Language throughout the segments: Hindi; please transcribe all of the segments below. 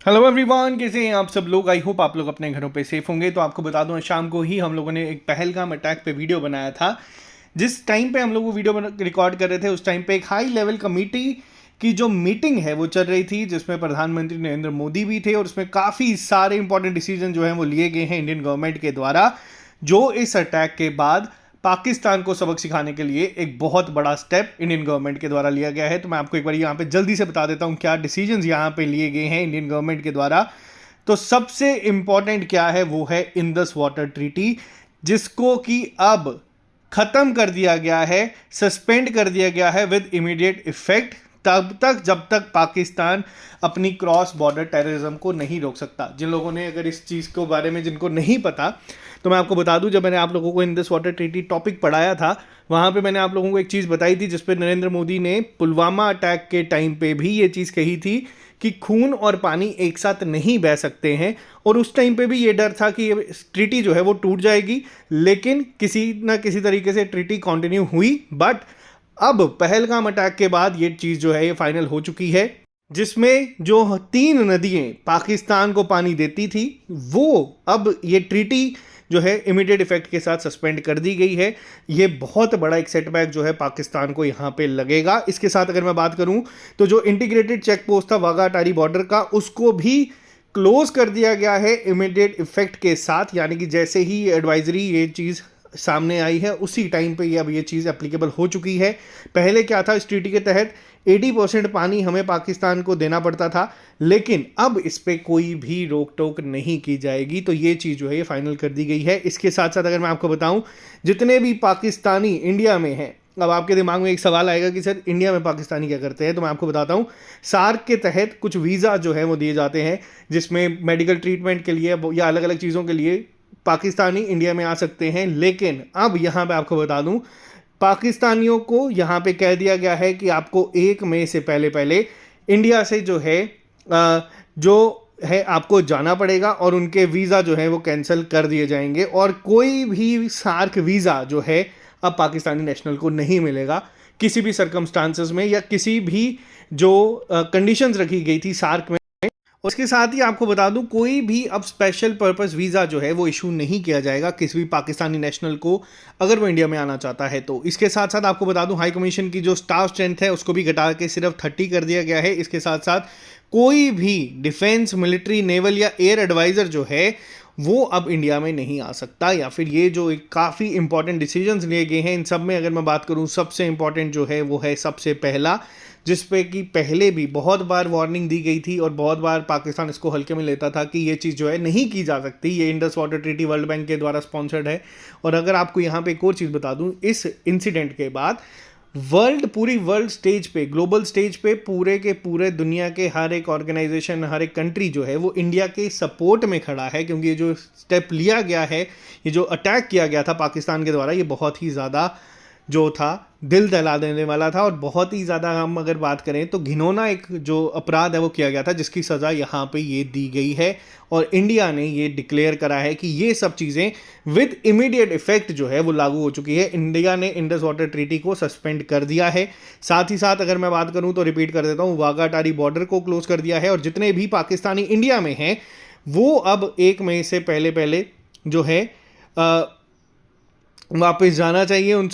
हेलो एवरीवन, कैसे हैं आप सब लोग। आई होप आप लोग अपने घरों पे सेफ होंगे। तो आपको बता दूं, शाम को ही हम लोगों ने एक पहलगाम अटैक पे वीडियो बनाया था। जिस टाइम पे हम लोग वो वीडियो रिकॉर्ड कर रहे थे, उस टाइम पे एक हाई लेवल कमेटी की जो मीटिंग है वो चल रही थी, जिसमें प्रधानमंत्री नरेंद्र मोदी भी थे और उसमें काफ़ी सारे इंपॉर्टेंट डिसीजन जो हैं वो लिए गए हैं इंडियन गवर्नमेंट के द्वारा, जो इस अटैक के बाद पाकिस्तान को सबक सिखाने के लिए एक बहुत बड़ा स्टेप इंडियन गवर्नमेंट के द्वारा लिया गया है। तो मैं आपको एक बार यहाँ पे जल्दी से बता देता हूँ क्या डिसीजंस यहाँ पे लिए गए हैं इंडियन गवर्नमेंट के द्वारा। तो सबसे इंपॉर्टेंट क्या है, वो है इंडस वाटर ट्रीटी, जिसको कि अब खत्म कर दिया गया है, सस्पेंड कर दिया गया है विद इमीडिएट इफेक्ट, तब तक जब तक पाकिस्तान अपनी क्रॉस बॉर्डर टेररिज्म को नहीं रोक सकता। जिन लोगों ने अगर इस चीज़ के बारे में जिनको नहीं पता, तो मैं आपको बता दूं, जब मैंने आप लोगों को in this water treaty topic पढ़ाया था, वहाँ पे मैंने आप लोगों को एक चीज़ बताई थी, जिसपे नरेंद्र मोदी ने पुलवामा अटैक के टाइम पे भी ये चीज़ कही थी कि खून और पानी एक साथ नहीं बह सकते हैं। और उस टाइम पे भी ये डर था कि ये ट्रीटी जो है वो टूट जाएगी, लेकिन किसी ना किसी तरीके से ट्रीटी कंटिन्यू हुई। बट अब पहलगाम अटैक के बाद ये चीज़ जो है ये फाइनल हो चुकी है, जिसमें जो 3 नदियाँ पाकिस्तान को पानी देती थी, वो अब ये ट्रीटी जो है इमीडिएट इफेक्ट के साथ सस्पेंड कर दी गई है। ये बहुत बड़ा एक सेटबैक जो है पाकिस्तान को यहाँ पे लगेगा। इसके साथ अगर मैं बात करूँ, तो जो इंटीग्रेटेड चेक पोस्ट था वाघा अटारी बॉर्डर का, उसको भी क्लोज कर दिया गया है इमीडिएट इफेक्ट के साथ। यानी कि जैसे ही एडवाइजरी ये चीज़ सामने आई है, उसी टाइम पे ये अब ये चीज़ एप्लीकेबल हो चुकी है। पहले क्या था, इस ट्रीटी के तहत 80% पानी हमें पाकिस्तान को देना पड़ता था, लेकिन अब इस पर कोई भी रोक टोक नहीं की जाएगी। तो ये चीज़ जो है ये फाइनल कर दी गई है। इसके साथ साथ अगर मैं आपको बताऊं, जितने भी पाकिस्तानी इंडिया में हैं, अब आपके दिमाग में एक सवाल आएगा कि सर इंडिया में पाकिस्तानी क्या करते हैं। तो मैं आपको बताता हूँ, सार्क के तहत कुछ वीज़ा जो है वो दिए जाते हैं, जिसमें मेडिकल ट्रीटमेंट के लिए या अलग अलग चीज़ों के लिए पाकिस्तानी इंडिया में आ सकते हैं। लेकिन अब यहाँ पे आपको बता दूं, पाकिस्तानियों को यहाँ पे कह दिया गया है कि आपको 1 मई से पहले पहले इंडिया से जो है जो है आपको जाना पड़ेगा, और उनके वीज़ा जो है वो कैंसिल कर दिए जाएंगे, और कोई भी सार्क वीज़ा जो है अब पाकिस्तानी नेशनल को नहीं मिलेगा किसी भी सर्कमस्टांसेस में, या किसी भी जो कंडीशंस रखी गई थी सार्क में। उसके साथ ही आपको बता दूं, कोई भी अब स्पेशल पर्पस वीज़ा जो है वो इशू नहीं किया जाएगा किसी भी पाकिस्तानी नेशनल को, अगर वो इंडिया में आना चाहता है तो। इसके साथ साथ आपको बता दूं, हाई कमीशन की जो स्टाफ स्ट्रेंथ है उसको भी घटा के सिर्फ 30 कर दिया गया है। इसके साथ साथ कोई भी डिफेंस, मिलिट्री, नेवल या एयर एडवाइज़र जो है वो अब इंडिया में नहीं आ सकता। या फिर ये जो एक काफ़ी इंपॉर्टेंट डिसीजंस लिए गए हैं, इन सब में अगर मैं बात करूं, सबसे इंपॉर्टेंट जो है वो है सबसे पहला, जिस पे कि पहले भी बहुत बार वार्निंग दी गई थी और बहुत बार पाकिस्तान इसको हल्के में लेता था कि ये चीज़ जो है नहीं की जा सकती। ये Indus water treaty world bank के द्वारा स्पॉन्सर्ड है। और अगर आपको यहाँ पे एक और चीज़ बता दूँ, इस इंसिडेंट के बाद पूरी वर्ल्ड स्टेज पे, ग्लोबल स्टेज पे, पूरे के पूरे दुनिया के हर एक ऑर्गेनाइजेशन, हर एक कंट्री जो है वो इंडिया के सपोर्ट में खड़ा है, क्योंकि ये जो स्टेप लिया गया है, ये जो अटैक किया गया था पाकिस्तान के द्वारा, ये बहुत ही ज़्यादा जो था दिल दहला देने वाला था, और बहुत ही ज़्यादा हम अगर बात करें तो घिनौना एक जो अपराध है वो किया गया था, जिसकी सज़ा यहाँ पे ये दी गई है। और इंडिया ने ये डिक्लेयर करा है कि ये सब चीज़ें विद इमीडिएट इफेक्ट जो है वो लागू हो चुकी है। इंडिया ने इंडस वाटर ट्रीटी को सस्पेंड कर दिया है। साथ ही साथ अगर मैं बात करूँ तो रिपीट कर देता हूँ, वाघा अटारी बॉर्डर को क्लोज कर दिया है, और जितने भी पाकिस्तानी इंडिया में हैं वो अब 1 मई से पहले पहले जो है वापस जाना चाहिए उन।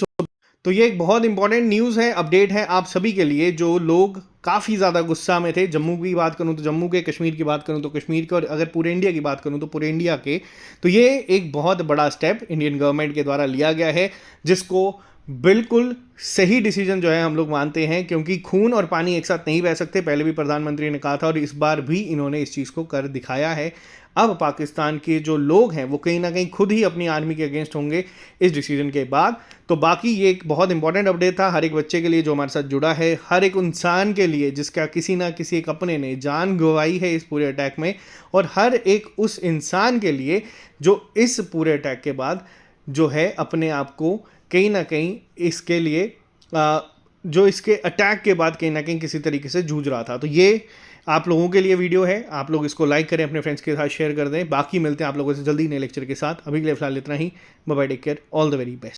तो ये एक बहुत इंपॉर्टेंट न्यूज़ है, अपडेट है आप सभी के लिए, जो लोग काफ़ी ज़्यादा गुस्सा में थे। जम्मू की बात करूँ तो जम्मू के, कश्मीर की बात करूँ तो कश्मीर के, और अगर पूरे इंडिया की बात करूँ तो पूरे इंडिया के। तो ये एक बहुत बड़ा स्टेप इंडियन गवर्नमेंट के द्वारा लिया गया है, जिसको बिल्कुल सही डिसीजन जो है हम लोग मानते हैं, क्योंकि खून और पानी एक साथ नहीं बह सकते। पहले भी प्रधानमंत्री ने कहा था और इस बार भी इन्होंने इस चीज़ को कर दिखाया है। अब पाकिस्तान के जो लोग हैं वो कहीं ना कहीं खुद ही अपनी आर्मी के अगेंस्ट होंगे इस डिसीजन के बाद। तो बाकी ये एक बहुत इंपॉर्टेंट अपडेट था हर एक बच्चे के लिए जो हमारे साथ जुड़ा है, हर एक इंसान के लिए जिसका किसी ना किसी एक अपने ने जान गंवाई है इस पूरे अटैक में, और हर एक उस इंसान के लिए जो इस पूरे अटैक के बाद जो है अपने आप को कहीं ना कहीं इसके लिए जो इसके अटैक के बाद कहीं ना कहीं किसी तरीके से जूझ रहा था। तो ये आप लोगों के लिए वीडियो है, आप लोग इसको लाइक करें, अपने फ्रेंड्स के साथ शेयर कर दें। बाकी मिलते हैं आप लोगों से जल्दी नए लेक्चर के साथ। अभी के लिए फिलहाल इतना ही। Bye bye, take care, all the very best.